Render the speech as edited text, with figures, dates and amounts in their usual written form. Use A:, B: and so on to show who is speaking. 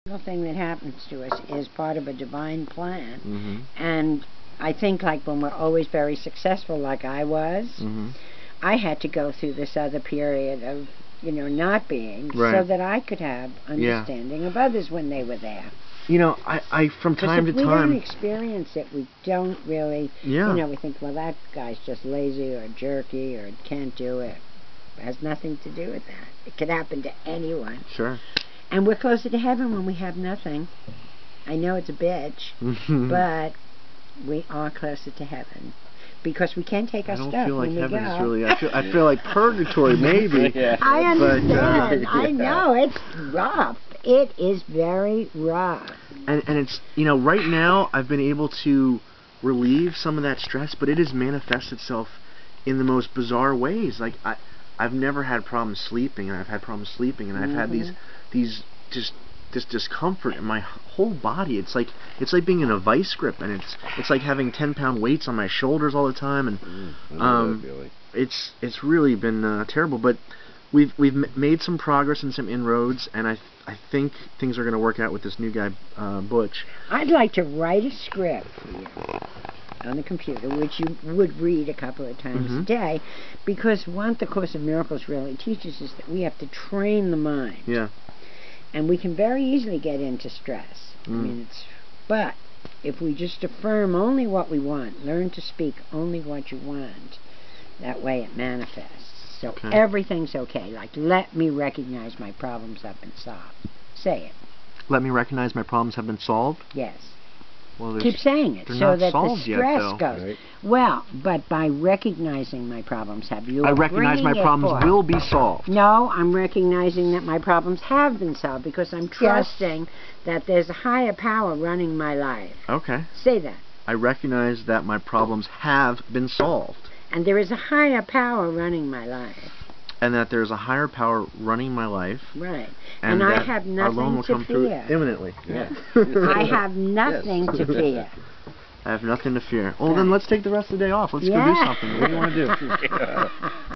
A: The thing that happens to us is part of a divine plan.
B: Mm-hmm.
A: And I think, like, when we're always very successful, like I was,
B: Mm-hmm.
A: I had to go through this other period of, not being, so
B: Right.
A: that I could have understanding of others when they were there.
B: I from time to
A: Because if we
B: time.
A: don't experience it, we don't really,
B: Yeah.
A: we think, well, that guy's just lazy or jerky or can't do it. It has nothing to do with that. It could happen to anyone.
B: Sure.
A: And we're closer to heaven when we have nothing. I know it's a bitch, but we are closer to heaven. Because we can't take our stuff
B: I don't feel like
A: when we
B: heaven
A: go.
B: is really. I feel like purgatory, maybe.
C: Yeah.
A: I understand.
B: But,
A: I know. It's rough. It is very rough.
B: And it's, right now I've been able to relieve some of that stress, but it has manifested itself in the most bizarre ways. Like, I've never had problems sleeping, and I've had problems sleeping, and I've had these just this discomfort in my whole body. It's like being in a vice grip, and it's like having 10-pound weights on my shoulders all the time, and it's really been terrible. But we've made some progress and some inroads, and I think things are going to work out with this new guy, Butch.
A: I'd like to write a script for you on the computer, which you would read a couple of times a day, because what the Course of Miracles really teaches is that we have to train the mind.
B: Yeah.
A: And we can very easily get into stress. But if we just affirm only what we want, learn to speak only what you want, that way it manifests. So everything's okay. Like, let me recognize my problems have been solved. Say it.
B: Let me recognize my problems have been solved?
A: Yes.
B: Well,
A: keep saying it, so
B: not
A: that the
B: solved
A: stress
B: yet, though.
A: goes.
C: Right.
A: Well, but by recognizing my problems have you.
B: I recognize my problems will be solved.
A: No, I'm recognizing that my problems have been solved, because I'm trusting that there's a higher power running my life.
B: Okay.
A: Say that.
B: I recognize that my problems have been solved.
A: And there is a higher power running my life.
B: And that there's a higher power running my life.
A: Right.
B: And
A: I have
B: our loan
A: nothing
B: will
A: to
B: come through
A: fear.
B: imminently.
C: Yeah.
A: I have nothing to fear.
B: I have nothing to fear. Well, then let's take the rest of the day off. Let's go do something. What do you want to do?